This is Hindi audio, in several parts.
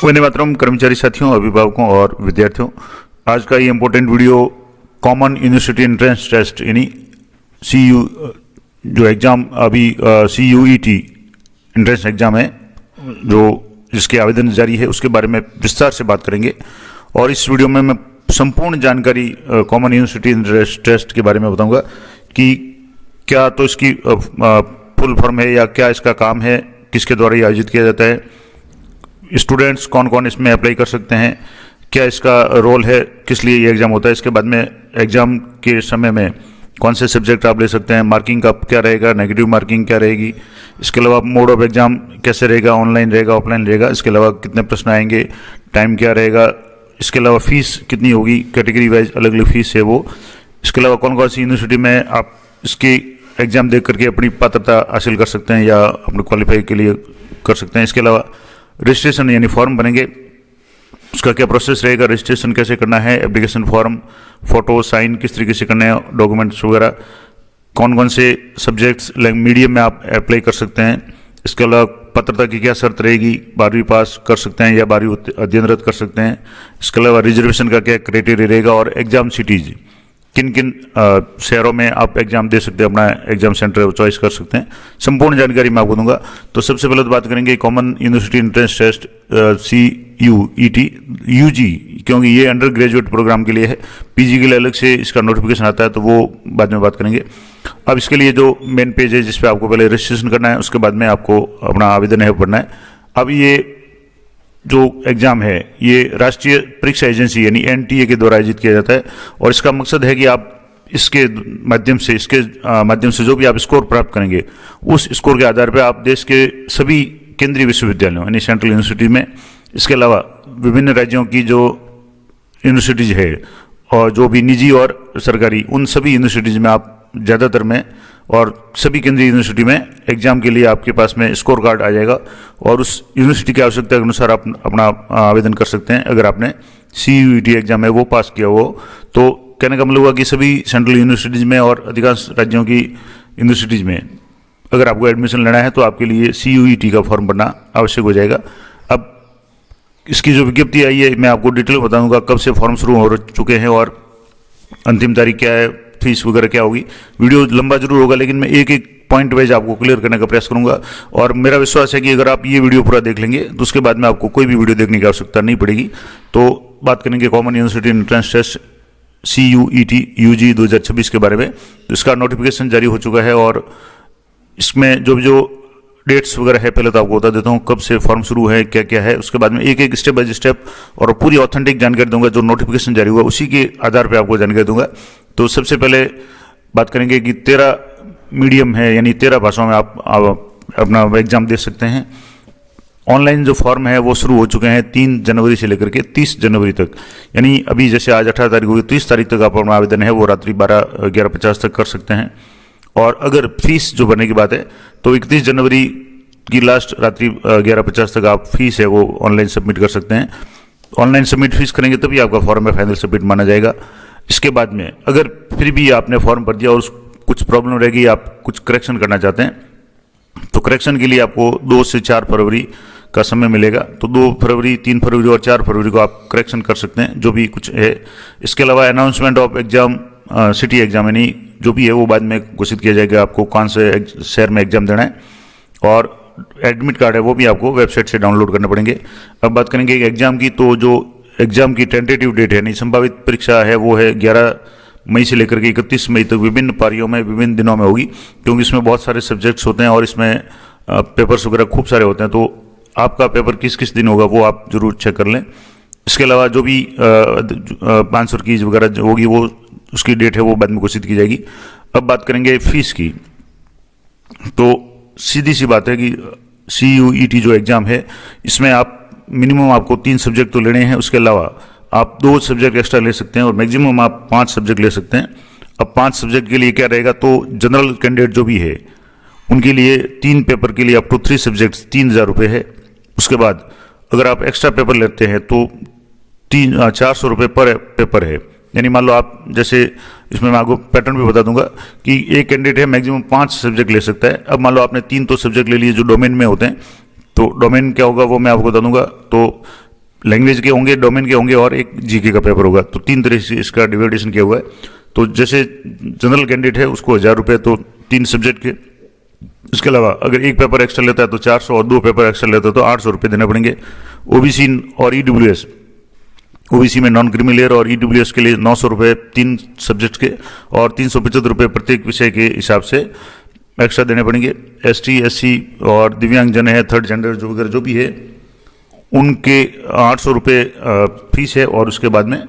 वंदे मातरम। कर्मचारी साथियों, अभिभावकों और विद्यार्थियों, आज का ये important video common university entrance test यानी CU जो एग्ज़ाम अभी CUET एंट्रेंस एग्ज़ाम है जो जिसके आवेदन जारी है उसके बारे में विस्तार से बात करेंगे। और इस वीडियो में मैं संपूर्ण जानकारी कॉमन यूनिवर्सिटी एंट्रेंस टेस्ट के बारे में बताऊंगा कि क्या तो इसकी फुल फॉर्म है या क्या इसका काम है, किसके द्वारा ये आयोजित किया जाता है, स्टूडेंट्स कौन कौन इसमें अप्लाई कर सकते हैं, क्या इसका रोल है, किस लिए ये एग्ज़ाम होता है, इसके बाद में एग्ज़ाम के समय में कौन से सब्जेक्ट आप ले सकते हैं, मार्किंग का क्या रहेगा, नेगेटिव मार्किंग क्या रहेगी, इसके अलावा मोड ऑफ एग्ज़ाम कैसे रहेगा, ऑनलाइन रहेगा ऑफलाइन रहेगा, इसके अलावा कितने प्रश्न आएंगे, टाइम क्या रहेगा, इसके अलावा फीस कितनी होगी, कैटेगरी वाइज अलग अलग फीस है वो, इसके अलावा कौन कौन सी यूनिवर्सिटी में आप इसकी एग्ज़ाम देख करके अपनी पात्रता हासिल कर सकते हैं या अपने क्वालिफाई के लिए कर सकते हैं। इसके अलावा रजिस्ट्रेशन यानी फॉर्म बनेंगे, उसका क्या प्रोसेस रहेगा, रजिस्ट्रेशन कैसे करना है, एप्लीकेशन फॉर्म, फोटो साइन किस तरीके से करना है, डॉक्यूमेंट्स वगैरह, कौन कौन से सब्जेक्ट्स मीडियम में आप अप्लाई कर सकते हैं, इसके अलावा पात्रता की क्या शर्त रहेगी, 12वीं पास कर सकते हैं या 12वीं अध्ययनरत कर सकते हैं, इसके अलावा रिजर्वेशन का क्या क्राइटेरिया रहेगा और एग्ज़ाम सिटीज़ किन किन शहरों में आप एग्ज़ाम दे सकते हैं, अपना एग्ज़ाम सेंटर चॉइस कर सकते हैं, संपूर्ण जानकारी मैं आपको दूंगा। तो सबसे पहले तो बात करेंगे common university entrance test CUET UG, क्योंकि ये अंडर ग्रेजुएट प्रोग्राम के लिए है, PG के लिए अलग से इसका नोटिफिकेशन आता है तो वो बाद में बात करेंगे। अब इसके लिए जो मेन पेज है जिस पर आपको पहले रजिस्ट्रेशन करना है, उसके बाद में आपको अपना आवेदन है भरना है। अब ये जो एग्ज़ाम है ये राष्ट्रीय परीक्षा एजेंसी यानी NTA के द्वारा आयोजित किया जाता है और इसका मकसद है कि आप इसके माध्यम से जो भी आप स्कोर प्राप्त करेंगे उस स्कोर के आधार पर आप देश के सभी केंद्रीय विश्वविद्यालयों यानी सेंट्रल यूनिवर्सिटी में, इसके अलावा विभिन्न राज्यों की जो यूनिवर्सिटीज़ है और जो भी निजी और सरकारी, उन सभी यूनिवर्सिटीज़ में आप ज़्यादातर में और सभी केंद्रीय यूनिवर्सिटी में एग्ज़ाम के लिए आपके पास में स्कोर कार्ड आ जाएगा और उस यूनिवर्सिटी की आवश्यकता के अनुसार आप अपना आवेदन कर सकते हैं। अगर आपने CUET एग्ज़ाम है वो पास किया हो तो कहने का मतलब हुआ कि सभी सेंट्रल यूनिवर्सिटीज़ में और अधिकांश राज्यों की यूनिवर्सिटीज़ में अगर आपको एडमिशन लेना है तो आपके लिए CUET का फॉर्म भरना आवश्यक हो जाएगा। अब इसकी जो विज्ञप्ति आई है मैं आपको डिटेल बताऊँगा, कब से फॉर्म शुरू हो चुके हैं और अंतिम तारीख क्या है, फीस वगैरह क्या होगी। वीडियो लंबा जरूर होगा लेकिन मैं एक एक पॉइंट वाइज आपको क्लियर करने का प्रयास करूंगा और मेरा विश्वास है कि अगर आप ये वीडियो पूरा देख लेंगे तो उसके बाद में आपको कोई भी वीडियो देखने की आवश्यकता नहीं पड़ेगी। तो बात करेंगे common university entrance test CUET UG 2026 के बारे में। तो इसका नोटिफिकेशन जारी हो चुका है और इसमें जो डेट्स वगैरह है पहले तो आपको बता देता हूँ कब से फॉर्म शुरू है, क्या क्या है, उसके बाद में एक एक स्टेप बाय स्टेप और पूरी ऑथेंटिक जानकारी दूंगा। जो नोटिफिकेशन जारी हुआ उसी के आधार पर आपको जानकारी दूंगा। तो सबसे पहले बात करेंगे कि 13 मीडियम है यानी 13 भाषाओं में आप अपना एग्ज़ाम दे सकते हैं। ऑनलाइन जो फॉर्म है वो शुरू हो चुके हैं 3 जनवरी से लेकर के 30 जनवरी तक, यानी अभी जैसे आज 18 तारीख होगी, 30 तारीख तक आप अपना आवेदन है वो रात्रि 11:50 तक कर सकते हैं। और अगर फीस जो भरने की बात है तो 31 जनवरी की लास्ट रात्रि 11:50 तक आप फीस है वो ऑनलाइन सबमिट कर सकते हैं। ऑनलाइन सबमिट फीस करेंगे तभी आपका फॉर्म है फाइनल सबमिट माना जाएगा। इसके बाद में अगर फिर भी आपने फॉर्म भर दिया और कुछ प्रॉब्लम रहेगी, आप कुछ करेक्शन करना चाहते हैं तो करेक्शन के लिए आपको 2 से 4 फरवरी का समय मिलेगा। तो 2 फरवरी, 3 फरवरी और 4 फरवरी को आप करेक्शन कर सकते हैं जो भी कुछ है। इसके अलावा announcement of exam city exam यानी जो भी है वो बाद में घोषित किया जाएगा आपको कौन से शहर में एग्जाम देना है, और एडमिट कार्ड है वो भी आपको वेबसाइट से डाउनलोड करने पड़ेंगे। अब बात करेंगे एग्जाम की, तो जो एग्जाम की टेंटेटिव डेट है यानी संभावित परीक्षा है वो है 11 मई से लेकर के 31 मई तक विभिन्न पारियों में विभिन्न दिनों में होगी, क्योंकि इसमें बहुत सारे सब्जेक्ट्स होते हैं और इसमें पेपर्स वगैरह खूब सारे होते हैं। तो आपका पेपर किस किस दिन होगा वो आप जरूर चेक कर लें। इसके अलावा जो भी 500 की वगैरह जो होगी वो उसकी डेट है वो बाद में घोषित की जाएगी। अब बात करेंगे फीस की, तो सीधी सी बात है कि CUET जो एग्ज़ाम है इसमें आप मिनिमम आपको 3 सब्जेक्ट तो लेने हैं, उसके अलावा आप 2 सब्जेक्ट एक्स्ट्रा ले सकते हैं और मैक्सिमम आप 5 सब्जेक्ट ले सकते हैं। अब 5 सब्जेक्ट के लिए क्या रहेगा, तो जनरल कैंडिडेट जो भी है उनके लिए 3 पेपर के लिए अप टू 3 सब्जेक्ट्स 3000 रुपये है। उसके बाद अगर आप एक्स्ट्रा पेपर लेते हैं तो 400 रुपये पर पेपर है। यानी मान लो आप, जैसे इसमें मैं आपको पैटर्न भी बता दूंगा कि एक कैंडिडेट है मैक्सिमम 5 सब्जेक्ट ले सकता है। अब मान लो आपने 3 तो सब्जेक्ट ले लिए जो डोमेन में होते हैं, तो डोमेन क्या होगा वो मैं आपको बता दूंगा। तो लैंग्वेज के होंगे, डोमेन के होंगे और एक जीके का पेपर होगा। तो 3 तरह से इसका डिवाइडेशन किया हुआ है। तो जैसे जनरल कैंडिडेट है उसको 1000 रुपये, तो 3 सब्जेक्ट के। इसके अलावा अगर एक पेपर एक्स्ट्रा लेता है तो 400 और 2 पेपर एक्स्ट्रा लेता है तो 800 रुपये देने पड़ेंगे। ओबीसी और ईडब्ल्यूएस, ओबीसी में नॉन क्रीमी और ईडब्ल्यूएस के लिए 900 रुपये 3 सब्जेक्ट के और 375 रुपये प्रत्येक विषय के हिसाब से एक्स्ट्रा देने पड़ेंगे। एसटी, एससी और दिव्यांगजन है, थर्ड जेंडर जो वगैरह जो भी है, उनके 800 रुपये फीस है और उसके बाद में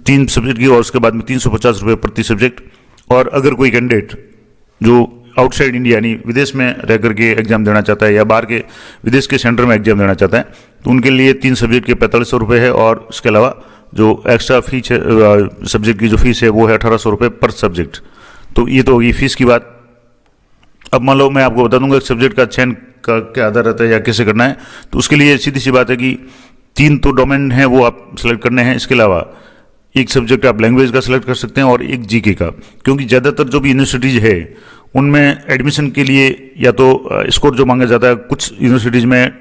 3 सब्जेक्ट की और उसके बाद में 350 रुपये प्रति सब्जेक्ट। और अगर कोई कैंडिडेट जो आउटसाइड इंडिया यानी विदेश में रह करके एग्जाम देना चाहता है या बाहर के विदेश के सेंटर में एग्जाम देना चाहता है तो उनके लिए 3 सब्जेक्ट के 4500 रुपये है और उसके अलावा जो एक्स्ट्रा फीस है, सब्जेक्ट की जो फीस है वो है 1800 रुपये पर सब्जेक्ट। तो ये तो होगी फीस की बात। अब मान लो मैं आपको बता दूंगा सब्जेक्ट का चयन का क्या आधार रहता है या कैसे करना है। तो उसके लिए सीधी सी बात है कि 3 तो डोमेन है वो आप सेलेक्ट करने हैं। इसके अलावा एक सब्जेक्ट आप लैंग्वेज का सिलेक्ट कर सकते हैं और एक जीके का, क्योंकि ज़्यादातर जो भी यूनिवर्सिटीज़ है उनमें एडमिशन के लिए या तो स्कोर जो मांगा जाता है, कुछ यूनिवर्सिटीज़ में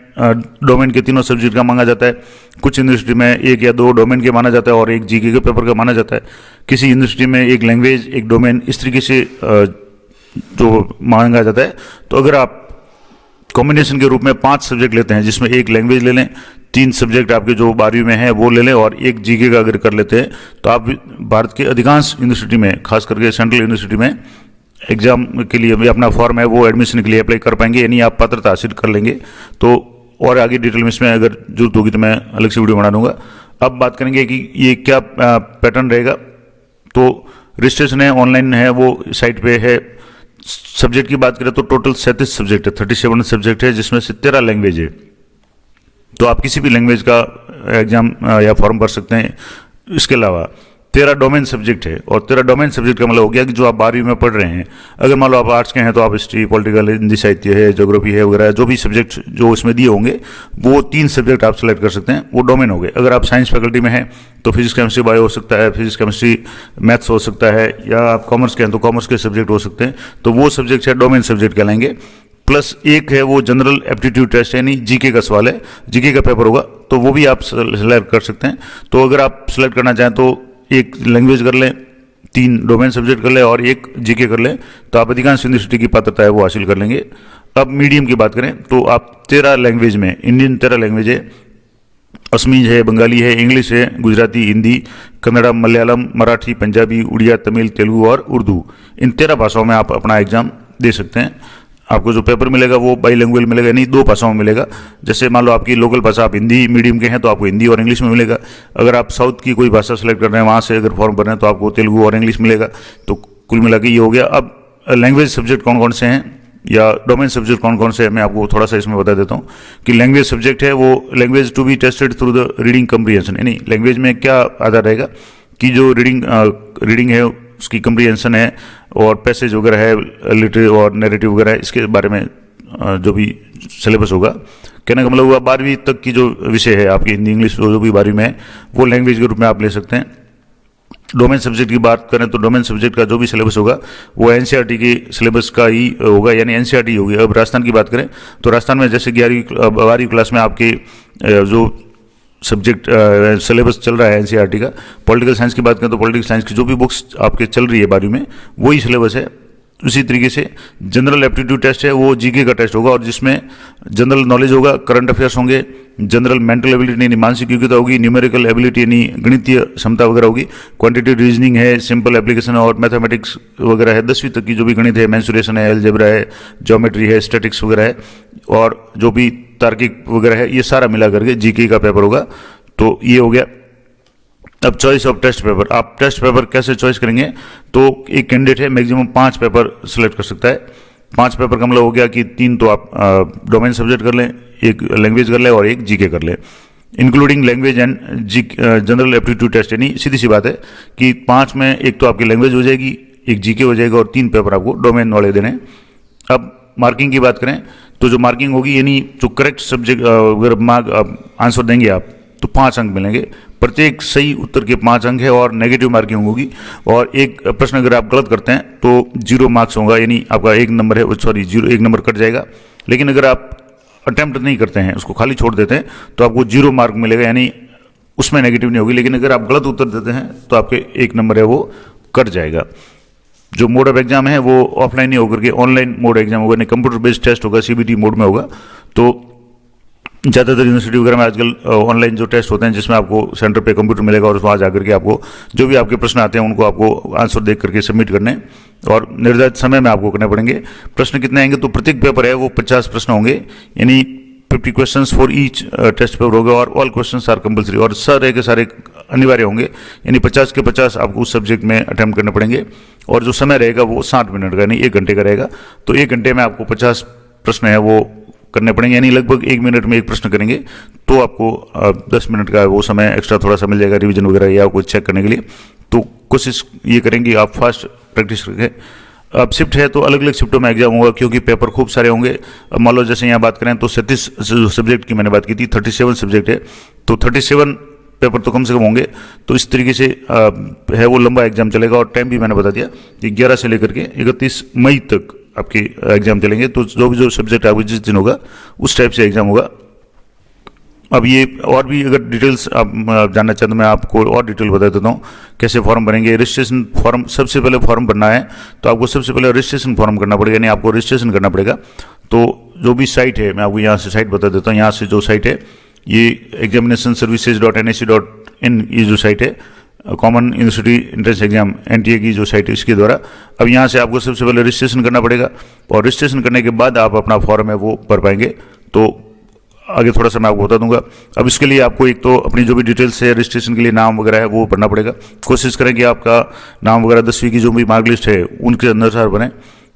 डोमेन के 3 सब्जेक्ट का मांगा जाता है, कुछ यूनिवर्सिटी में 1 या 2 डोमेन के माना जाता है और एक जीके के पेपर का माना जाता है, किसी यूनिवर्सिटी में एक लैंग्वेज एक डोमेन इस तरीके से जो मांगा जाता है। तो अगर आप कॉम्बिनेशन के रूप में 5 सब्जेक्ट लेते हैं जिसमें एक लैंग्वेज ले लें, 3 सब्जेक्ट आपके जो 12वीं में है वो ले लें और एक जीके का अगर कर लेते हैं तो आप भारत के अधिकांश यूनिवर्सिटी में, खास करके सेंट्रल यूनिवर्सिटी में एग्जाम के लिए भी अपना फॉर्म है वो एडमिशन के लिए अप्लाई कर पाएंगे, यानी आप पात्रता हासिल कर लेंगे। तो और आगे डिटेल में इसमें अगर जरूरत होगी तो मैं अलग से वीडियो बना दूंगा। अब बात करेंगे कि ये क्या पैटर्न रहेगा। तो रजिस्ट्रेशन है, ऑनलाइन है, वो साइट पे है। सब्जेक्ट की बात करें तो टोटल 37 सब्जेक्ट है, 37 सब्जेक्ट है, जिसमें से 13 लैंग्वेज है। तो आप किसी भी लैंग्वेज का एग्जाम या फॉर्म भर सकते हैं। इसके अलावा 13 डोमेन सब्जेक्ट है और 13 डोमेन सब्जेक्ट का मतलब हो गया कि जो आप 12वीं में पढ़ रहे हैं, अगर मान लो आप आर्ट्स के हैं तो आप हिस्ट्री, पॉलिटिकल, हिंदी साहित्य है, ज्योग्राफी है वगैरह, जो भी सब्जेक्ट जो इसमें दिए होंगे वो 3 सब्जेक्ट आप सेलेक्ट कर सकते हैं, वो डोमेन हो गए। अगर आप साइंस फैकल्टी में हैं तो फिजिक्स, केमिस्ट्री, बायो हो सकता है, फिजिक्स, केमिस्ट्री, मैथ्स हो सकता है, या आप कॉमर्स के हैं तो कॉमर्स के सब्जेक्ट हो सकते हैं। तो वो सब्जेक्ट है डोमेन सब्जेक्ट कहलाएंगे। प्लस एक है वो जनरल एप्टीट्यूड टेस्ट, यानी जीके का सवाल है, जीके का पेपर होगा, तो वो भी आप सेलेक्ट कर सकते हैं। तो अगर आप सेलेक्ट करना चाहें तो एक लैंग्वेज कर लें, 3 डोमेन सब्जेक्ट कर लें और एक जीके कर लें, तो आप अधिकांश यूनिवर्सिटी की पात्रता है वो हासिल कर लेंगे। अब मीडियम की बात करें तो आप 13 लैंग्वेज में, इंडियन 13 लैंग्वेज है, असमीज है, बंगाली है, इंग्लिश है, गुजराती, हिंदी, कन्नड़ा, मलयालम, मराठी, पंजाबी, उड़िया, तमिल, तेलुगु और उर्दू, इन 13 भाषाओं में आप अपना एग्जाम दे सकते हैं। आपको जो पेपर मिलेगा वो बाईलिंगुअल मिलेगा, यानी 2 भाषाओं में मिलेगा। जैसे मान लो आपकी लोकल भाषा आप हिंदी मीडियम के हैं तो आपको हिंदी और इंग्लिश में मिलेगा। अगर आप साउथ की कोई भाषा सेलेक्ट कर रहे हैं, वहाँ से अगर फॉर्म भर रहे हैं तो आपको तेलुगु और इंग्लिश मिलेगा। तो कुल मिला के ये हो गया। अब लैंग्वेज सब्जेक्ट कौन कौन से हैं या डोमेन सब्जेक्ट कौन कौन से हैं, मैं आपको थोड़ा सा इसमें बता देता हूँ कि लैंग्वेज सब्जेक्ट है वो language to be tested through the reading comprehension, यानी लैंग्वेज में क्या आधार रहेगा कि जो रीडिंग है उसकी कम्प्रीहेंशन है और पैसेज वगैरह है, लिटरेचर और नैरेटिव वगैरह है, इसके बारे में जो भी सिलेबस होगा। कहने का मतलब हुआ 12वीं तक की जो विषय है आपकी हिंदी, इंग्लिश जो भी 12वीं में है वो लैंग्वेज के रूप में आप ले सकते हैं। डोमेन सब्जेक्ट की बात करें तो डोमेन सब्जेक्ट का जो भी सिलेबस होगा वो एनसीईआरटी के सिलेबस का ही होगा, यानी एनसीईआरटी होगी। अब राजस्थान की बात करें तो राजस्थान में जैसे 12वीं क्लास में आपके जो सब्जेक्ट सिलेबस चल रहा है एनसीईआरटी का, पॉलिटिकल साइंस की बात करें तो पॉलिटिकल साइंस की जो भी बुक्स आपके चल रही है 12वीं में वही सिलेबस है। उसी तरीके से जनरल एप्टीट्यूड टेस्ट है वो जीके का टेस्ट होगा और जिसमें जनरल नॉलेज होगा, करंट अफेयर्स होंगे, जनरल मेंटल एबिलिटी यानी मानसिक योग्यता होगी, न्यूमेरिकल एबिलिटी यानी गणितीय क्षमता वगैरह होगी, क्वांटिटेटिव रीजनिंग है, सिंपल एप्लीकेशन और मैथमेटिक्स वगैरह है, 10वीं तक की जो भी गणित है, मेंसुरेशन है, अलजेब्रा है, ज्योमेट्री है, स्टैटिक्स वगैरह है और जो भी तार्किक वगैरह है, ये सारा मिला करके जीके का पेपर होगा। तो ये हो गया। अब चॉइस ऑफ टेस्ट पेपर, आप टेस्ट पेपर कैसे चॉइस करेंगे? तो एक कैंडिडेट है मैक्सिमम 5 पेपर सेलेक्ट कर सकता है। 5 पेपर का मतलब हो गया कि 3 तो आप डोमेन सब्जेक्ट कर लें, एक लैंग्वेज कर लें और एक जीके कर लें, including language and general aptitude test. यानी सीधी सी बात है कि 5 में एक तो आपकी लैंग्वेज हो जाएगी, एक जीके हो जाएगा और 3 पेपर आपको डोमेन वाले देने। अब मार्किंग की बात करें तो जो मार्किंग होगी यानी जो करेक्ट सब्जेक्ट अगर आंसर देंगे आप तो 5 अंक मिलेंगे। प्रत्येक सही उत्तर के 5 अंक है और नेगेटिव मार्किंग होगी और एक प्रश्न अगर आप गलत करते हैं तो 0 मार्क्स होगा, यानी आपका 1 नंबर है, सॉरी 1 नंबर कट जाएगा। लेकिन अगर आप अटेम्प्ट नहीं करते हैं, उसको खाली छोड़ देते हैं, तो आपको 0 मार्क मिलेगा, यानी उसमें नेगेटिव नहीं होगी। लेकिन अगर आप गलत उत्तर देते हैं तो आपके 1 नंबर है वो कट जाएगा। जो मोड ऑफ एग्जाम है वो ऑफलाइन ही होकर के ऑनलाइन मोड एग्जाम होगा, नहीं कंप्यूटर बेस्ड टेस्ट होगा, सीबीटी मोड में होगा। तो ज़्यादातर यूनिवर्सिटी वगैरह में आजकल ऑनलाइन जो टेस्ट होते हैं जिसमें आपको सेंटर पे कंप्यूटर मिलेगा और वहाँ जाकर के आपको जो भी आपके प्रश्न आते हैं उनको आपको आंसर देख करके सबमिट करने और निर्धारित समय में आपको करने पड़ेंगे। प्रश्न कितने आएंगे, तो प्रत्येक पेपर है वो 50 प्रश्न होंगे, यानी 50 questions for each test paper होगा और ऑल क्वेश्चंस आर कंपलसरी, और सारे के सारे अनिवार्य होंगे, यानी 50 के 50 आपको उस सब्जेक्ट में अटेम्प्ट करने पड़ेंगे। और जो समय रहेगा वो 60 मिनट का, यानी 1 घंटे का रहेगा। तो 1 घंटे में आपको 50 प्रश्न है वो करने पड़ेंगे, यानी लगभग 1 मिनट में 1 प्रश्न करेंगे, तो आपको 10 मिनट का वो समय एक्स्ट्रा थोड़ा सा मिल जाएगा रिवीजन वगैरह या कुछ चेक करने के लिए। तो कोशिश ये करेंगे आप फास्ट प्रैक्टिस रखें। अब शिफ्ट है तो अलग अलग शिफ्टों में एग्जाम होगा, क्योंकि पेपर खूब सारे होंगे। अब मान लो जैसे यहाँ बात करें तो 37 सब्जेक्ट की मैंने बात की थी, 37 सब्जेक्ट है, तो 37 पेपर तो कम से कम होंगे। तो इस तरीके से है वो लंबा एग्जाम चलेगा, और टाइम भी मैंने बता दिया कि 11 से लेकर के 31 मई तक आपके एग्जाम चलेंगे। तो जो सब्जेक्ट आपको जिस दिन होगा उस टाइप से एग्जाम होगा। अब ये और भी अगर डिटेल्स आप जानना चाहते तो मैं आपको और डिटेल बता देता हूँ कैसे फॉर्म भरेंगे। रजिस्ट्रेशन फॉर्म, सबसे पहले फॉर्म भरना है तो आपको सबसे पहले रजिस्ट्रेशन फॉर्म करना पड़ेगा, यानी आपको रजिस्ट्रेशन करना पड़ेगा। तो जो भी साइट है, मैं आपको यहाँ से साइट बता देता हूँ। यहाँ से जो साइट है ये examinationservices.nic.in, ये जो साइट है common university entrance exam NTA की जो साइट है इसके द्वारा। अब यहाँ से आपको सबसे पहले रजिस्ट्रेशन करना पड़ेगा, और रजिस्ट्रेशन करने के बाद आप अपना फॉर्म है वो भर पाएंगे। तो आगे थोड़ा सा मैं आपको बता दूंगा। अब इसके लिए आपको एक तो अपनी जो भी डिटेल्स है रजिस्ट्रेशन के लिए, नाम वगैरह है वो भरना पड़ेगा। कोशिश करें कि आपका नाम वगैरह 10वीं की जो भी मार्क लिस्ट है उनके अनुसार बने।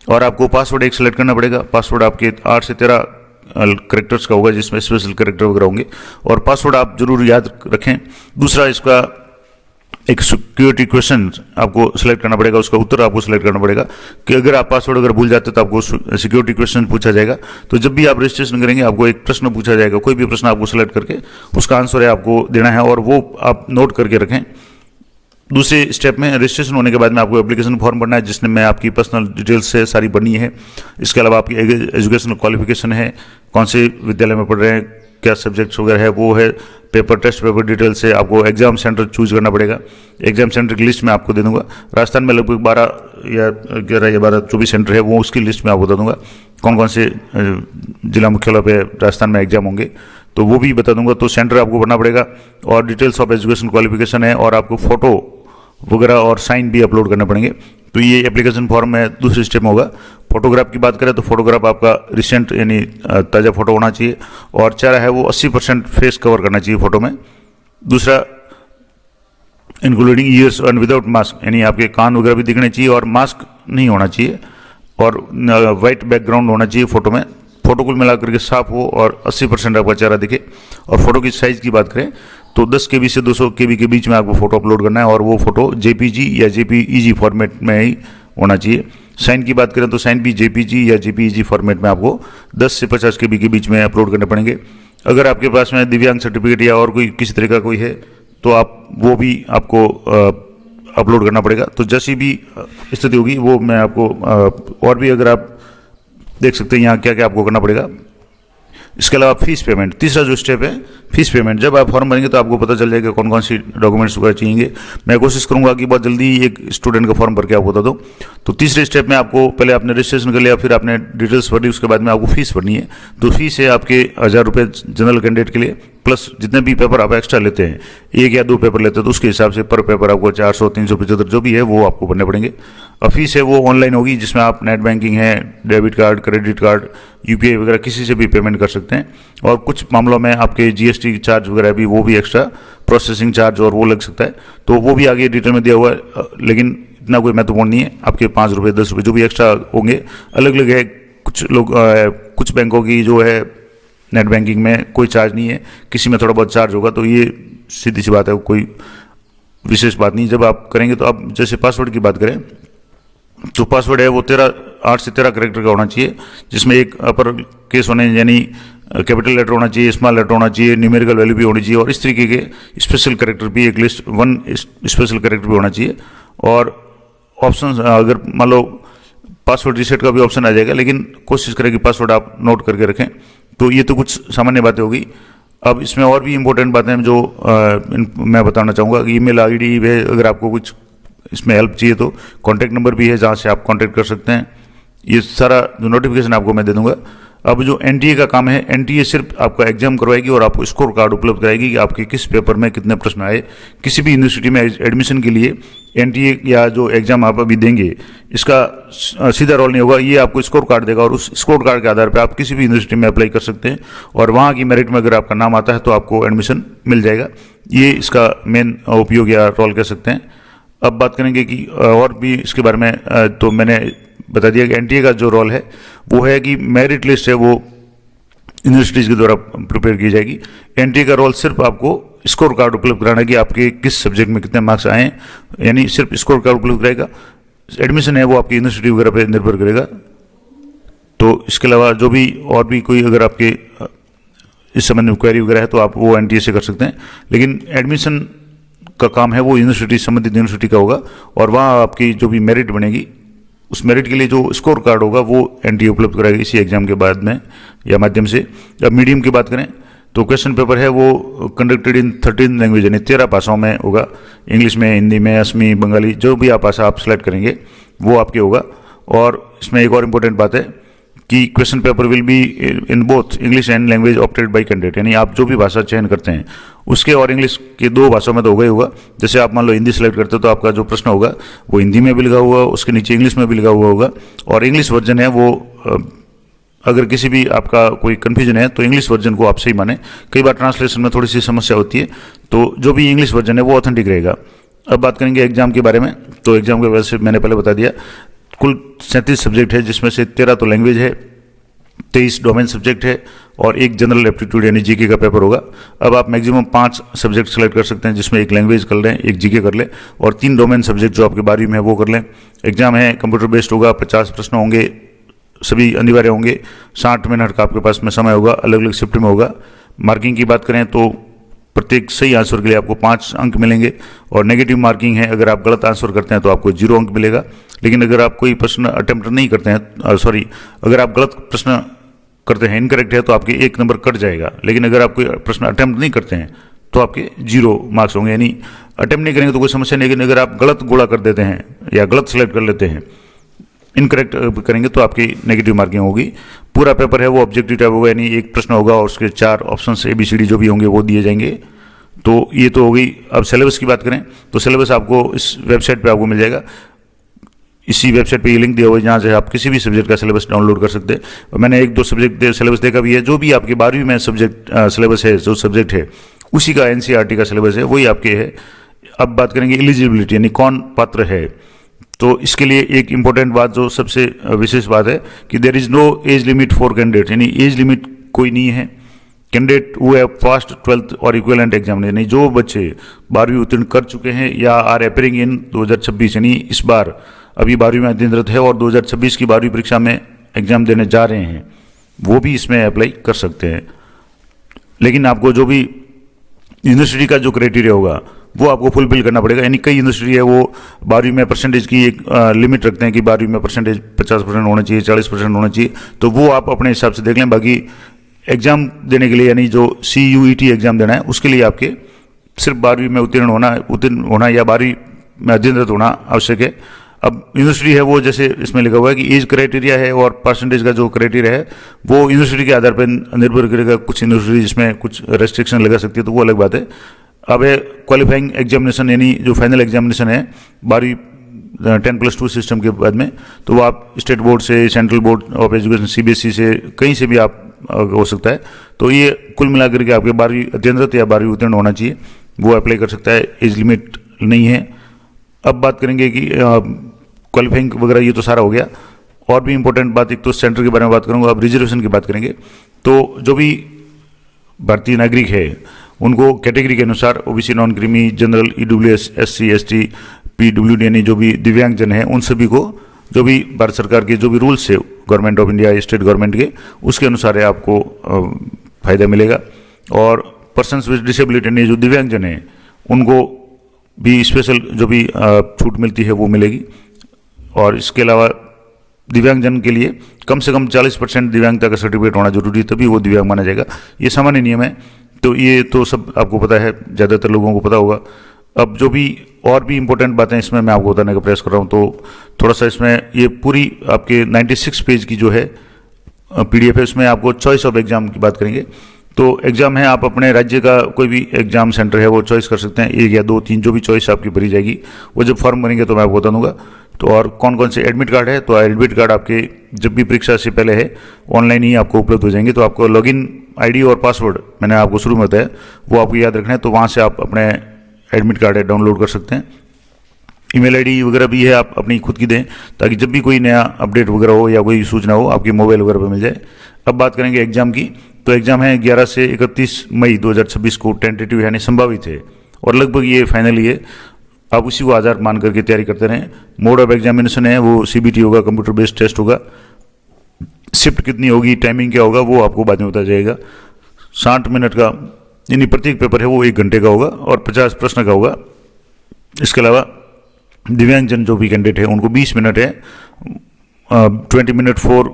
और आपको पासवर्ड एक सेलेक्ट करना पड़ेगा। पासवर्ड आपके 8 से 13 करेक्टर्स का होगा, जिसमें स्पेशल करेक्टर वगैरह होंगे, और पासवर्ड आप जरूर याद रखें। दूसरा, इसका एक सिक्योरिटी क्वेश्चन आपको सिलेक्ट करना पड़ेगा, उसका उत्तर आपको सिलेक्ट करना पड़ेगा कि अगर आप पासवर्ड अगर भूल जाते तो आपको सिक्योरिटी क्वेश्चन पूछा जाएगा। तो जब भी आप रजिस्ट्रेशन करेंगे आपको एक प्रश्न पूछा जाएगा, कोई भी प्रश्न आपको सिलेक्ट करके उसका आंसर है आपको देना है, और वो आप नोट करके रखें। दूसरे स्टेप में रजिस्ट्रेशन होने के बाद में आपको एप्लीकेशन फॉर्म भरना है, जिसमें मैं आपकी पर्सनल डिटेल्स है सारी भरनी है। इसके अलावा आपकी एजुकेशनल क्वालिफिकेशन है, कौन से विद्यालय में पढ़ रहे हैं, क्या सब्जेक्ट्स वगैरह है वो है, पेपर टेस्ट पेपर डिटेल्स है। आपको एग्जाम सेंटर चूज करना पड़ेगा, एग्जाम सेंटर की लिस्ट मैं आपको दे दूंगा। राजस्थान में लगभग 12 या 11 या 12 24 सेंटर है, वो उसकी लिस्ट में आपको बता दूंगा कौन कौन से जिला मुख्यालय पे राजस्थान में एग्जाम होंगे, तो वो भी बता दूंगा। तो सेंटर आपको भरना पड़ेगा, और डिटेल्स ऑफ एजुकेशन क्वालिफिकेशन है, और आपको फोटो वगैरह और साइन भी अपलोड करने पड़ेंगे। तो ये एप्लीकेशन फॉर्म में दूसरे स्टेप में होगा। फोटोग्राफ की बात करें तो फोटोग्राफ आपका रिसेंट यानी ताज़ा फोटो होना चाहिए, और चेहरा है वो 80% फेस कवर करना चाहिए फोटो में। दूसरा, including years and without mask, यानी आपके कान वगैरह भी दिखने चाहिए और मास्क नहीं होना चाहिए, और वाइट बैकग्राउंड होना चाहिए फोटो में। फोटो कुल मिलाकर के साफ हो और 80% आपका चेहरा दिखे। और फोटो की साइज़ की बात करें तो 10 KB से 200 KB के बीच में आपको फोटो अपलोड करना है, और वो फोटो JPG या JPEG फॉर्मेट में ही होना चाहिए। साइन की बात करें तो साइन भी JPG या JPEG फॉर्मेट में आपको 10 से 50 KB के बीच में अपलोड करने पड़ेंगे। अगर आपके पास में दिव्यांग सर्टिफिकेट या और कोई किसी तरह का कोई है तो आप वो भी आपको अपलोड करना पड़ेगा। तो जैसी भी स्थिति होगी वो मैं आपको और भी अगर आप देख सकते हैं यहाँ क्या क्या आपको करना पड़ेगा। इसके अलावा फीस पेमेंट, तीसरा जो स्टेप है फीस पेमेंट। जब आप फॉर्म भरेंगे तो आपको पता चल जाएगा कौन कौन सी डॉक्यूमेंट्स वगैरह चाहिए। मैं कोशिश करूंगा कि बहुत जल्दी एक स्टूडेंट का फॉर्म भर के आपको बता दूं। तो तीसरे स्टेप में आपको पहले आपने रजिस्ट्रेशन कर लिया, फिर आपने डिटेल्स भरी, उसके बाद में आपको फीस भरनी है। तो फीस है आपके 1000 रुपये जनरल कैंडिडेट के लिए, प्लस जितने भी पेपर आप एक्स्ट्रा लेते हैं, 1 या 2 पेपर लेते हैं तो उसके हिसाब से पर पेपर आपको 400 375 जो भी है वो आपको भरने पड़ेंगे। और फीस है वो ऑनलाइन होगी, जिसमें आप नेट बैंकिंग है, debit card, credit card, UPI वगैरह किसी से भी पेमेंट कर सकते हैं। और कुछ मामलों में आपके GST चार्ज वगैरह भी, वो भी एक्स्ट्रा प्रोसेसिंग चार्ज और वो लग सकता है, तो वो भी आगे डिटेल में दिया हुआ है। लेकिन इतना कोई महत्वपूर्ण नहीं है, आपके 5 रुपये 10 रुपये जो भी एक्स्ट्रा होंगे अलग अलग है। कुछ लोग कुछ बैंकों की जो है नेट बैंकिंग में कोई चार्ज नहीं है, किसी में थोड़ा बहुत चार्ज होगा, तो ये सीधी सी बात है, कोई विशेष बात नहीं। जब आप करेंगे तो आप जैसे पासवर्ड की बात करें तो पासवर्ड है वो 8 से 13 कैरेक्टर का होना चाहिए, जिसमें एक अपर केस होने यानी कैपिटल लेटर होना चाहिए, स्मॉल लेटर होना चाहिए, न्यूमेरिकल वैल्यू भी होनी चाहिए, और इस तरीके के स्पेशल कैरेक्टर भी एक लिस्ट 1 स्पेशल कैरेक्टर भी होना चाहिए। और ऑप्शन अगर मान लो पासवर्ड रीसेट का भी ऑप्शन आ जाएगा, लेकिन कोशिश करें कि पासवर्ड आप नोट करके रखें तो ये तो कुछ सामान्य बातें होगी। अब इसमें और भी इम्पोर्टेंट बातें हैं जो मैं बताना चाहूँगा कि ईमेल आईडी है, अगर आपको कुछ इसमें हेल्प चाहिए तो कॉन्टैक्ट नंबर भी है जहाँ से आप कॉन्टैक्ट कर सकते हैं। ये सारा जो नोटिफिकेशन आपको मैं दे दूंगा। अब जो एनटीए का काम है, एनटीए सिर्फ आपका एग्जाम करवाएगी और आपको स्कोर कार्ड उपलब्ध कराएगी कि आपके किस पेपर में कितने प्रश्न आए। किसी भी यूनिवर्सिटी में एडमिशन के लिए एनटीए या जो एग्जाम आप अभी देंगे इसका सीधा रोल नहीं होगा, ये आपको स्कोर कार्ड देगा और उस स्कोर कार्ड के आधार पर आप किसी भी यूनिवर्सिटी में अप्लाई कर सकते हैं और वहाँ की मेरिट में अगर आपका नाम आता है तो आपको एडमिशन मिल जाएगा। ये इसका मेन उपयोग या रोल कह सकते हैं। अब बात करेंगे कि और भी इसके बारे में, तो मैंने बता दिया कि एनटीए का जो रोल है वो है कि मेरिट लिस्ट है वो यूनिवर्सिटीज़ के द्वारा प्रिपेयर की जाएगी। एनटीए का रोल सिर्फ आपको स्कोर कार्ड उपलब्ध कराना है कि आपके किस सब्जेक्ट में कितने मार्क्स आए, यानी सिर्फ स्कोर कार्ड उपलब्ध कराएगा। एडमिशन है वो आपकी यूनिवर्सिटी वगैरह पर निर्भर करेगा। तो इसके अलावा जो भी और भी कोई अगर आपके इस संबंध में क्वेरी वगैरह है तो आप वो एनटीए से कर सकते हैं, लेकिन एडमिशन का काम है वो यूनिवर्सिटी संबंधित यूनिवर्सिटी का होगा और वहाँ आपकी जो भी मेरिट बनेगी उस मेरिट के लिए जो स्कोर कार्ड होगा वो एनटीए उपलब्ध कराएगी इसी एग्जाम के बाद में या माध्यम से। अब मीडियम की बात करें तो क्वेश्चन पेपर है वो कंडक्टेड इन 13 लैंग्वेज, यानी 13 भाषाओं में होगा। इंग्लिश में, हिंदी में, असमी, बंगाली, जो भी आप भाषा आप सेलेक्ट करेंगे वो आपके होगा। और इसमें एक और इम्पोर्टेंट बात है कि question paper will be in both English and language opted bye candidate, यानी आप जो भी भाषा चयन करते हैं उसके और इंग्लिश के 2 भाषाओं में तो होगा ही होगा। जैसे आप मान लो हिंदी सेलेक्ट करते हो तो आपका जो प्रश्न होगा वो हिंदी में भी लिखा हुआ, उसके नीचे इंग्लिश में भी लिखा हुआ होगा। और इंग्लिश वर्जन है वो अगर किसी भी आपका कोई कन्फ्यूजन है तो इंग्लिश वर्जन को आप सही माने। कई बार ट्रांसलेशन में थोड़ी सी समस्या होती है, तो जो भी इंग्लिश वर्जन है वो ऑथेंटिक रहेगा। अब बात करेंगे एग्जाम के बारे में। तो एग्जाम के वजह से मैंने पहले बता दिया कुल 37 सब्जेक्ट है, जिसमें से 13 तो लैंग्वेज है, 23 डोमेन सब्जेक्ट है और एक जनरल एप्टीट्यूड यानी जीके का पेपर होगा। अब आप मैक्सिमम 5 सब्जेक्ट सेलेक्ट कर सकते हैं, जिसमें एक लैंग्वेज कर लें, एक जीके कर लें और 3 डोमेन सब्जेक्ट जो आपके 12वीं में है वो कर लें। एग्जाम है कंप्यूटर बेस्ड होगा, 50 प्रश्न होंगे, सभी अनिवार्य होंगे। 60 मिनट का आपके पास में समय होगा, अलग अलग शिफ्ट में होगा। मार्किंग की बात करें तो प्रत्येक सही आंसर के लिए आपको 5 अंक मिलेंगे और नेगेटिव मार्किंग है, अगर आप गलत आंसर करते हैं तो आपको 0 अंक मिलेगा। लेकिन अगर आप कोई प्रश्न अटेम्प्ट नहीं करते हैं, अगर आप गलत प्रश्न करते हैं, इनकरेक्ट है, तो आपके 1 नंबर कट जाएगा। लेकिन अगर आप कोई प्रश्न अटेम्प्ट नहीं करते हैं तो आपके 0 मार्क्स होंगे, यानी अटेम्प्ट नहीं करेंगे तो कोई समस्या नहीं। लेकिन अगर आप गलत गोला कर देते हैं या गलत सेलेक्ट कर लेते हैं, इनकरेक्ट करेंगे तो आपकी नेगेटिव मार्किंग होगी। पूरा पेपर है वो ऑब्जेक्टिव टाइप होगा, यानी एक प्रश्न होगा और उसके 4 ऑप्शन ABCD जो भी होंगे वो दिए जाएंगे। तो ये तो हो गई। अब सिलेबस की बात करें तो सिलेबस आपको इस वेबसाइट पे आपको मिल जाएगा। इसी वेबसाइट पे ये लिंक दिया हुआ है जहाँ से आप किसी भी सब्जेक्ट का सिलेबस डाउनलोड कर सकते हैं। मैंने 1-2 सब्जेक्ट सिलेबस देखा भी है। जो भी आपके 12वीं में सब्जेक्ट सिलेबस है, जो सब्जेक्ट है उसी का NCERT का सिलेबस है, वही आपके है। अब बात करेंगे एलिजिबिलिटी, यानी कौन पात्र है। तो इसके लिए एक इंपॉर्टेंट बात, जो सबसे विशेष बात है कि there is no age limit for candidate, यानी एज लिमिट कोई नहीं है। Candidate who have passed 12th और इक्विवेलेंट एग्जाम, यानी जो बच्चे 12वीं उत्तीर्ण कर चुके हैं या आर अपेयरिंग इन 2026, यानी इस बार अभी 12वीं में अध्ययनरत है और 2026 की 12वीं परीक्षा में एग्जाम देने जा रहे हैं, वो भी इसमें अप्लाई कर सकते हैं। लेकिन आपको जो भी यूनिवर्सिटी का जो क्राइटेरिया होगा वो आपको फुलफिल करना पड़ेगा। यानी कई यूनिवर्सिटी है वो 12वीं में परसेंटेज की एक लिमिट रखते हैं कि 12वीं में परसेंटेज 50% होना चाहिए, 40% होना चाहिए, तो वो आप अपने हिसाब से देख लें। बाकी एग्जाम देने के लिए, यानी जो CUET एग्जाम देना है उसके लिए आपके सिर्फ 12वीं में उत्तीर्ण होना या 12वीं में अध्ययनरत होना आवश्यक है। अब यूनिवर्सिटी है वो, जैसे इसमें लिखा हुआ है कि एज क्राइटेरिया है और परसेंटेज का जो क्राइटेरिया है वो यूनिवर्सिटी के आधार पर निर्भर करेगा। कुछ यूनिवर्सिटी जिसमें कुछ रेस्ट्रिक्शन लगा सकती है, तो वो अलग बात है। अब है क्वालिफाइंग एग्जामिनेशन, यानी जो फाइनल एग्जामिनेशन है 12वीं 10+2 सिस्टम के बाद में, तो वो आप स्टेट बोर्ड से, central board of education CBSE से, कहीं से भी आप हो सकता है। तो ये कुल मिलाकर के आपके 12वीं अध्ययनरत या 12वीं उत्तीर्ण होना चाहिए, वो अप्लाई कर सकता है, एज लिमिट नहीं है। अब बात करेंगे कि क्वालिफाइंग वगैरह, ये तो सारा हो गया। और भी इंपॉर्टेंट बात, एक तो सेंटर के बारे में बात करूँगा। अब रिजर्वेशन की बात करेंगे तो जो भी भारतीय नागरिक है उनको कैटेगरी के अनुसार OBC, non creamy, general, EWS, SC, ST, PWD, यानी जो भी दिव्यांगजन है उन सभी को जो भी भारत सरकार के जो भी रूल्स है government of India, state government के, उसके अनुसार आपको फायदा मिलेगा। और पर्सन्स विद डिसेबिलिटी, यानी जो दिव्यांगजन है उनको भी स्पेशल जो भी छूट मिलती है वो मिलेगी। और इसके अलावा दिव्यांगजन के लिए कम से कम 40% दिव्यांगता का सर्टिफिकेट होना जरूरी है, तभी वो दिव्यांग माना जाएगा। ये सामान्य नियम है, तो ये तो सब आपको पता है, ज़्यादातर लोगों को पता होगा। अब जो भी और भी इम्पोर्टेंट बातें इसमें मैं आपको बताने का प्रयास कर रहा हूँ, तो थोड़ा सा इसमें ये पूरी आपके 96 पेज की जो है PDF है, उसमें आपको चॉइस ऑफ एग्जाम की बात करेंगे। तो एग्जाम है, आप अपने राज्य का कोई भी एग्जाम सेंटर है वो चॉइस कर सकते हैं, 1 या 2 3 जो भी चॉइस आपकी भरी जाएगी, वो जब फॉर्म भरेंगे तो मैं आपको बता दूंगा। तो और कौन कौन से एडमिट कार्ड है, तो एडमिट कार्ड आपके जब भी परीक्षा से पहले है ऑनलाइन ही आपको उपलब्ध हो जाएंगे। तो आपको लॉगिन ID और पासवर्ड मैंने आपको शुरू में बताया, वो आपको याद रखना है। तो वहाँ से आप अपने एडमिट कार्ड है डाउनलोड कर सकते हैं। ईमेल ID वगैरह भी है, आप अपनी खुद की दें, ताकि जब भी कोई नया अपडेट वगैरह हो या कोई सूचना हो आपके मोबाइल वगैरह पर मिल जाए। अब बात करेंगे एग्जाम की। तो एग्जाम है 11 से 31 मई 2026 को टेंटेटिव यानी संभावित है, और लगभग ये फाइनल ही है। आप उसी को आधार मान करके तैयारी करते रहें। मोड ऑफ एग्जामिनेशन है वो CBT होगा, कंप्यूटर बेस्ड टेस्ट होगा। शिफ्ट कितनी होगी, टाइमिंग क्या होगा, वो आपको बाद में बताया जाएगा। 60 मिनट का यानी प्रत्येक पेपर है वो 1 घंटे का होगा और 50 प्रश्न का होगा। इसके अलावा दिव्यांगजन जो भी कैंडिडेट है उनको 20 मिनट है, 20 मिनट फॉर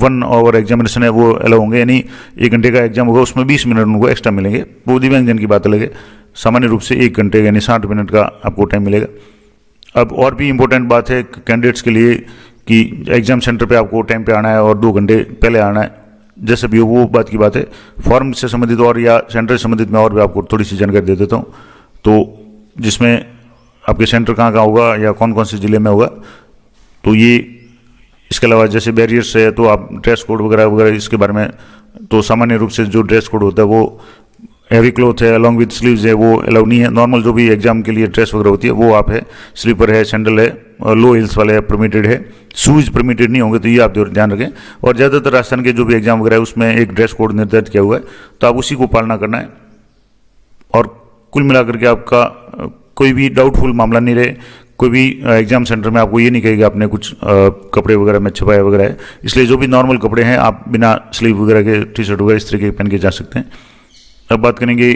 1 आवर एग्जामिनेशन है वो अलाउ होंगे, यानी 1 घंटे का एग्जाम होगा, उसमें 20 मिनट उनको एक्स्ट्रा मिलेंगे। वो दिव्यांगजन की बात अलग है। सामान्य रूप से 1 घंटे यानी 60 मिनट का आपको टाइम मिलेगा। अब और भी इम्पोर्टेंट बात है कैंडिडेट्स के लिए कि एग्जाम सेंटर पे आपको टाइम पे आना है और 2 घंटे पहले आना है, जैसे भी हो वो बात की बात है। फॉर्म से संबंधित और या सेंटर से संबंधित मैं और भी आपको थोड़ी सी जानकारी दे देता हूँ। तो जिसमें आपके सेंटर कहाँ कहाँ होगा या कौन कौन से ज़िले में होगा, तो ये इसके अलावा जैसे बैरियर्स है, तो आप ड्रेस कोड वगैरह वगैरह इसके बारे में, तो सामान्य रूप से जो ड्रेस कोड होता है वो हैवी क्लॉथ है अलॉन्ग विद स्लीव्स है वो अलाउ नहीं है। नॉर्मल जो भी एग्जाम के लिए ड्रेस वगैरह होती है वो आप है, स्लीपर है, सैंडल है, लो हिल्स वाले परमिटेड है, शूज परमिटेड नहीं होंगे, तो ये आप ध्यान रखें। और ज़्यादातर राजस्थान के जो भी एग्जाम वगैरह है उसमें एक ड्रेस कोड निर्धारित किया हुआ है, तो आप उसी को पालना करना है। और कुल मिलाकर के आपका कोई भी डाउटफुल मामला नहीं रहे। कोई भी एग्जाम सेंटर में आपको ये नहीं कहेगा आपने कुछ कपड़े वगैरह में छपाया वगैरह है, इसलिए जो भी नॉर्मल कपड़े हैं आप बिना स्लीव वगैरह के, टी-शर्ट वगैरह इस तरीके के पहन के जा सकते हैं। अब बात करेंगे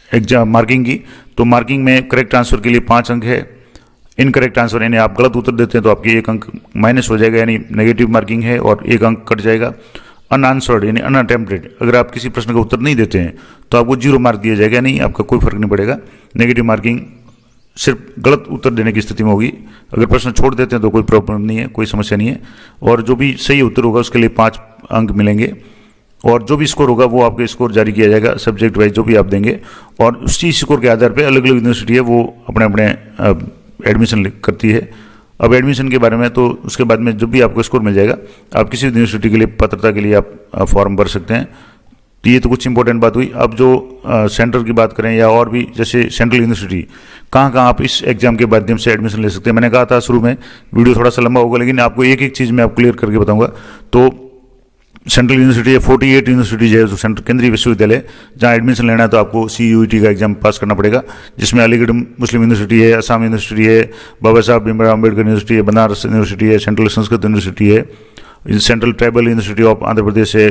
एग्जाम मार्किंग की। तो मार्किंग में करेक्ट आंसर के लिए 5 अंक है। इनकरेक्ट आंसर यानी आप गलत उत्तर देते हैं तो आपकी 1 अंक माइनस हो जाएगा, यानी नेगेटिव मार्किंग है और 1 अंक कट जाएगा। अनआंसर्ड यानी अनअटेम्प्टेड, अगर आप किसी प्रश्न का उत्तर नहीं देते हैं तो आपको 0 मार्क दिया जाएगा, नहीं आपका कोई फर्क नहीं पड़ेगा। नेगेटिव मार्किंग सिर्फ गलत उत्तर देने की स्थिति में होगी। अगर प्रश्न छोड़ देते हैं तो कोई प्रॉब्लम नहीं है, कोई समस्या नहीं है। और जो भी सही उत्तर होगा उसके लिए 5 अंक मिलेंगे, और जो भी स्कोर होगा वो आपके स्कोर जारी किया जाएगा सब्जेक्ट वाइज जो भी आप देंगे, और उसी स्कोर के आधार पर अलग अलग यूनिवर्सिटी है वो अपने अपने एडमिशन करती है। अब एडमिशन के बारे में तो उसके बाद में जब भी आपको स्कोर मिल जाएगा आप किसी भी यूनिवर्सिटी के लिए पात्रता के लिए आप फॉर्म भर सकते हैं। तो ये तो कुछ इंपॉर्टेंट बात हुई। अब जो सेंटर की बात करें या और भी जैसे सेंट्रल यूनिवर्सिटी, कहाँ कहाँ आप इस एग्जाम के माध्यम से एडमिशन ले सकते हैं। मैंने कहा था शुरू में वीडियो थोड़ा सा लंबा होगा, लेकिन आपको एक एक चीज़ मैं आप क्लियर करके बताऊंगा। तो सेंट्रल यूनिवर्सिटी है, 48 यूनिवर्सिटीज है जो सेंट्रल केंद्रीय विश्वविद्यालय, जहाँ एडमिशन लेना है तो आपको CUET का एग्जाम पास करना पड़ेगा, जिसमें अलीगढ़ मुस्लिम यूनिवर्सिटी है, असम यूनिवर्सिटी है, बाबा साहब भीमराव अम्बेडकर यूनिवर्सिटी है, बनारस यूनिवर्सिटी है, सेंट्रल संस्कृत यूनिवर्सिटी है, central tribal university of Andhra Pradesh है,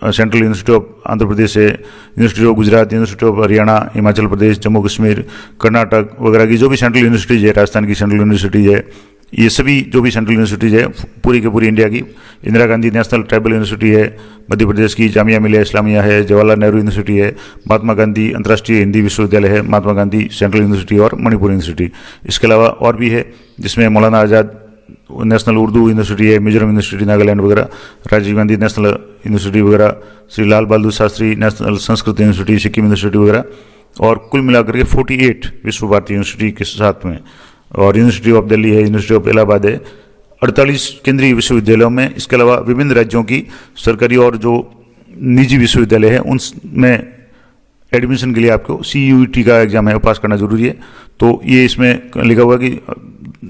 central university of Andhra Pradesh है, university of Gujarat, university of Haryana, Himachal Pradesh, Jammu Kashmir, Karnataka वगैरह की जो भी सेंट्रल यूनिवर्सिटीज है, राजस्थान की सेंट्रल यूनिवर्सिटी है, ये सभी जो भी सेंट्रल यूनिवर्सिटीज है पूरी के पूरी इंडिया की, Indira Gandhi national tribal university है, मध्य प्रदेश की जामिया मिलिया इस्लामिया है, जवाहरलाल नेहरू यूनिवर्सिटी है, महात्मा गांधी अंतर्राष्ट्रीय हिंदी विश्वविद्यालय है, महात्मा गांधी सेंट्रल यूनिवर्सिटी और मणिपुर यूनिवर्सिटी। इसके अलावा और भी है जिसमें मौलाना आज़ाद नेशनल उर्दू यूनिवर्सिटी है, मिजोरम यूनिवर्सिटी नागालैंड वगैरह, राजीव गांधी नेशनल यूनिवर्सिटी वगैरह, Shri Lal Bahadur Shastri national Sanskrit university, Sikkim university वगैरह, और कुल मिलाकर के 48 विश्व भारती यूनिवर्सिटी के साथ में, और यूनिवर्सिटी ऑफ दिल्ली है, यूनिवर्सिटी ऑफ इलाहाबाद है, 48 केंद्रीय विश्वविद्यालयों में। इसके अलावा विभिन्न राज्यों की सरकारी और जो निजी विश्वविद्यालय है उनमें एडमिशन के लिए आपको CUET का एग्जाम है पास करना जरूरी है। तो ये इसमें लिखा हुआ कि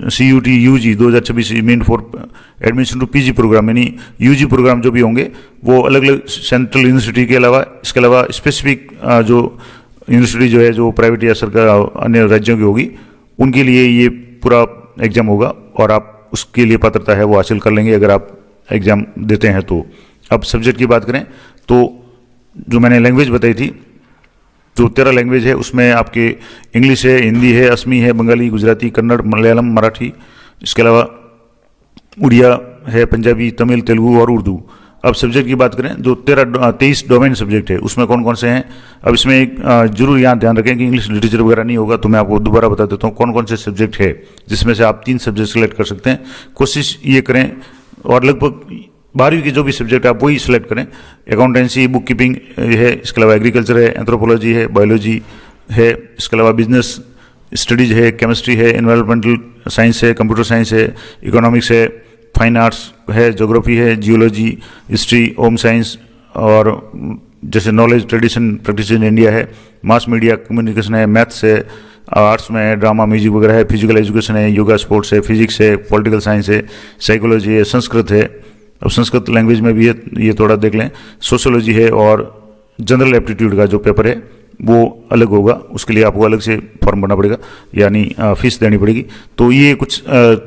CUET UG 2026 mean for admission to PG program, यानी UG प्रोग्राम जो भी होंगे वो अलग अलग सेंट्रल यूनिवर्सिटी के अलावा, इसके अलावा स्पेसिफिक जो यूनिवर्सिटी जो है जो प्राइवेट या सरकार अन्य राज्यों की होगी उनके लिए ये पूरा एग्जाम होगा, और आप उसके लिए पात्रता है वो हासिल कर लेंगे अगर आप एग्जाम देते हैं तो। अब सब्जेक्ट की बात करें तो जो मैंने लैंग्वेज बताई थी, जो 13 लैंग्वेज है उसमें आपके इंग्लिश है, हिंदी है, असमी है, बंगाली, गुजराती, कन्नड़, मलयालम, मराठी, इसके अलावा उड़िया, है पंजाबी, तमिल, तेलुगु और उर्दू। अब सब्जेक्ट की बात करें, जो 23 डोमेन सब्जेक्ट है उसमें कौन कौन से हैं। अब इसमें एक जरूर यहाँ ध्यान रखें कि इंग्लिश लिटरेचर वगैरह नहीं होगा, तो मैं आपको दोबारा बता देता हूँ कौन कौन से सब्जेक्ट है जिसमें से आप 3 सब्जेक्ट सेलेक्ट कर सकते हैं। कोशिश ये करें और लगभग 12वीं के जो भी सब्जेक्ट आप वही सिलेक्ट करें। अकाउंटेंसी, बुक कीपिंग है, इसके अलावा एग्रीकल्चर है, एंथ्रोपोलॉजी है, बायोलॉजी है, इसके अलावा बिजनेस स्टडीज है, केमिस्ट्री है, एनवायरमेंटल साइंस है, कंप्यूटर साइंस है, इकोनॉमिक्स है, फाइन आर्ट्स है, ज्योग्राफी है, जियोलॉजी, हिस्ट्री, होम साइंस और जैसे knowledge, tradition, practice in India है, मास मीडिया कम्युनिकेशन है, मैथ्स है, आर्ट्स में है, ड्रामा, म्यूजिक वगैरह है, फिजिकल एजुकेशन है, योगा, स्पोर्ट्स है, फिजिक्स है, पॉलिटिकल साइंस है, साइकोलॉजी है, संस्कृत है, अब संस्कृत लैंग्वेज में भी है, ये थोड़ा देख लें, सोशियोलॉजी है, और जनरल एप्टीट्यूड का जो पेपर है वो अलग होगा, उसके लिए आपको अलग से फॉर्म भरना पड़ेगा, यानी फीस देनी पड़ेगी। तो ये कुछ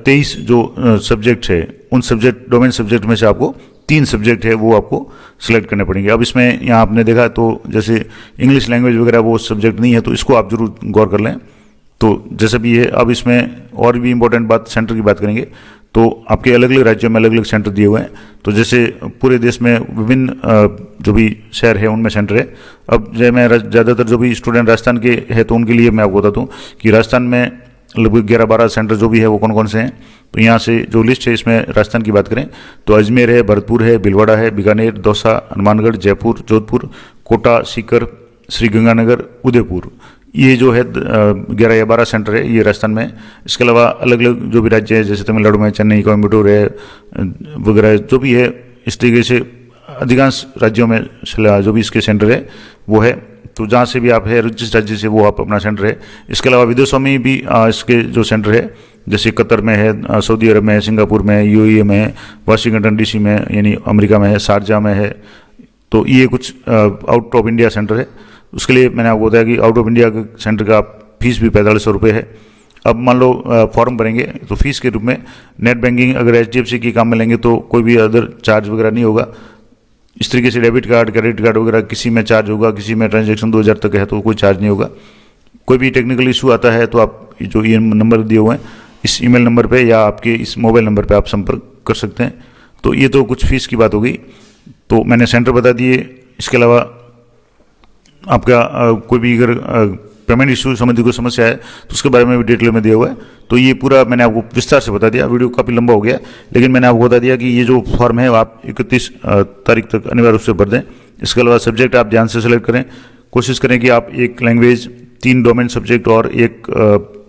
23 जो सब्जेक्ट है, उन सब्जेक्ट डोमेन सब्जेक्ट में से आपको 3 सब्जेक्ट है वो आपको सिलेक्ट करने पड़ेंगे। अब इसमें यहाँ आपने देखा तो जैसे इंग्लिश लैंग्वेज वगैरह वो सब्जेक्ट नहीं है, तो इसको आप जरूर गौर कर लें। तो जैसे भी है, अब इसमें और भी इंपॉर्टेंट बात, सेंटर की बात करेंगे तो आपके अलग अलग राज्यों में अलग अलग सेंटर दिए हुए हैं। तो जैसे पूरे देश में विभिन्न जो भी शहर है उनमें सेंटर है। अब जैसे मैं ज़्यादातर जो भी स्टूडेंट राजस्थान के हैं तो उनके लिए मैं आपको बताता हूँ कि राजस्थान में लगभग 11-12 सेंटर जो भी है वो कौन कौन से हैं। तो यहाँ से जो लिस्ट है इसमें राजस्थान की बात करें तो अजमेर है, भरतपुर है, भीलवाड़ा है, बीकानेर, दौसा, हनुमानगढ़, जयपुर, जोधपुर, कोटा, सीकर, श्रीगंगानगर, उदयपुर, ये जो है 11 या 12 सेंटर है ये राजस्थान में। इसके अलावा अलग अलग जो भी राज्य है जैसे तमिलनाडु में चेन्नई, कोयम्बटूर है वगैरह जो भी है, इस तरीके से अधिकांश राज्यों में जो भी इसके सेंटर है वो है। तो जहाँ से भी आप है, जिस राज्य से वो आप अपना सेंटर है। इसके अलावा विदेशों में भी इसके जो सेंटर है जैसे कतर में है, सऊदी अरब में है, सिंगापुर में है, यूएई में है, वाशिंगटन डीसी में यानी अमेरिका में है, शारजा में है। तो ये कुछ आउट ऑफ इंडिया सेंटर है। उसके लिए मैंने आपको बताया कि आउट ऑफ इंडिया के सेंटर का फीस भी 4500 रुपये है। अब मान लो फॉर्म भरेंगे तो फीस के रूप में नेट बैंकिंग अगर HDFC की काम में लेंगे तो कोई भी अदर चार्ज वगैरह नहीं होगा। इस तरीके से डेबिट कार्ड, क्रेडिट कार्ड वगैरह किसी में चार्ज होगा, किसी में ट्रांजैक्शन 2000 तक है तो कोई चार्ज नहीं होगा। कोई भी टेक्निकल इशू आता है तो आप जो ये नंबर दिए हुए हैं इस ईमेल नंबर पे या आपके इस मोबाइल नंबर पे आप संपर्क कर सकते हैं। तो ये तो कुछ फीस की बात हो गई। तो मैंने सेंटर बता दिए। इसके अलावा आपका कोई भी अगर पेमेंट इशू संबंधी कोई समस्या है तो उसके बारे में भी डिटेल में दिया हुआ है। तो ये पूरा मैंने आपको विस्तार से बता दिया। वीडियो काफ़ी लंबा हो गया लेकिन मैंने आपको बता दिया कि ये जो फॉर्म है आप 31 तारीख तक अनिवार्य रूप से भर दें। इसके अलावा सब्जेक्ट आप ध्यान से सेलेक्ट करें। कोशिश करें कि आप एक लैंग्वेज, 3 डोमेन सब्जेक्ट और एक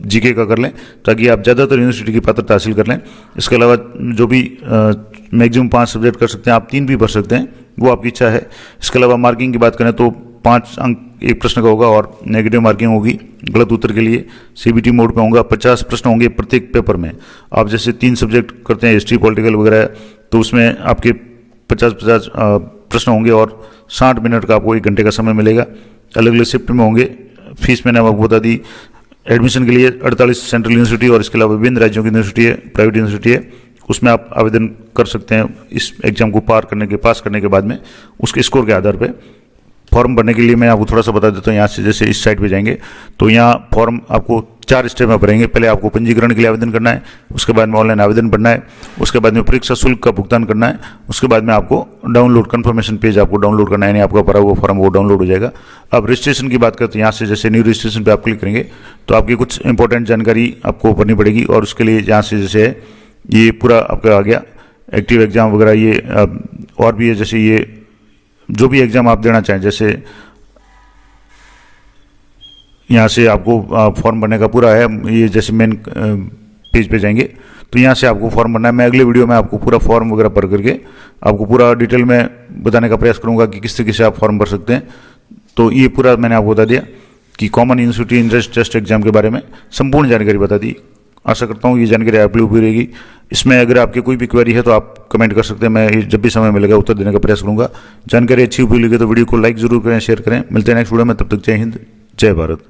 जीके का कर लें ताकि आप ज़्यादातर यूनिवर्सिटी की पात्रता हासिल कर लें। इसके अलावा जो भी मैक्सिमम 5 सब्जेक्ट कर सकते हैं, आप 3 भी भर सकते हैं, वो आपकी इच्छा है। इसके अलावा मार्किंग की बात करें तो 5 अंक एक प्रश्न का होगा और नेगेटिव मार्किंग होगी गलत उत्तर के लिए। CBT मोड पे होगा। 50 प्रश्न होंगे प्रत्येक पेपर में। आप जैसे 3 सब्जेक्ट करते हैं हिस्ट्री, पॉलिटिकल वगैरह, तो उसमें आपके 50-50 प्रश्न होंगे और 60 मिनट का आपको 1 घंटे का समय मिलेगा। अलग अलग शिफ्ट में होंगे। फीस मैंने आपको बता दी। एडमिशन के लिए 48 सेंट्रल यूनिवर्सिटी और इसके अलावा विभिन्न राज्यों की यूनिवर्सिटी है, प्राइवेट यूनिवर्सिटी है, उसमें आप आवेदन कर सकते हैं। इस एग्जाम को पास करने के बाद में उसके स्कोर के आधार पर फॉर्म भरने के लिए मैं आपको थोड़ा सा बता देता हूँ। यहाँ से जैसे इस साइट पे जाएंगे तो यहाँ फॉर्म आपको 4 स्टेप में भरेंगे। पहले आपको पंजीकरण के लिए आवेदन करना है, उसके बाद में ऑनलाइन आवेदन भरना है, उसके बाद में परीक्षा शुल्क का भुगतान करना है, उसके बाद में आपको डाउनलोड कन्फर्मेशन पेज आपको डाउनलोड करना है, यानी आपका भरा हुआ फॉर्म वो डाउनलोड हो जाएगा। अब रजिस्ट्रेशन की बात करते हैं। यहाँ से जैसे न्यू रजिस्ट्रेशन पर आप क्लिक करेंगे तो आपकी कुछ इंपॉर्टेंट जानकारी आपको भरनी पड़ेगी और उसके लिए यहाँ से जैसे है ये पूरा आपका आ गया एक्टिव एग्जाम वगैरह, ये और भी है जैसे ये जो भी एग्ज़ाम आप देना चाहें। जैसे यहाँ से आपको फॉर्म भरने का पूरा है, ये जैसे मेन पेज पे जाएंगे तो यहाँ से आपको फॉर्म भरना है। मैं अगले वीडियो में आपको पूरा फॉर्म वगैरह भर करके आपको पूरा डिटेल में बताने का प्रयास करूँगा कि किस तरीके से आप फॉर्म भर सकते हैं। तो ये पूरा मैंने आपको बता दिया कि common university entrance test exam के बारे में संपूर्ण जानकारी बता दी। आशा करता हूँ ये जानकारी आपकी उपयोगी रहेगी। इसमें अगर आपकी कोई भी क्वेरी है तो आप कमेंट कर सकते हैं। मैं जब भी समय मिलेगा उत्तर देने का प्रयास करूँगा। जानकारी अच्छी उपयोगी लगे तो वीडियो को लाइक जरूर करें, शेयर करें। मिलते हैं नेक्स्ट वीडियो में, तब तक जय हिंद, जय भारत।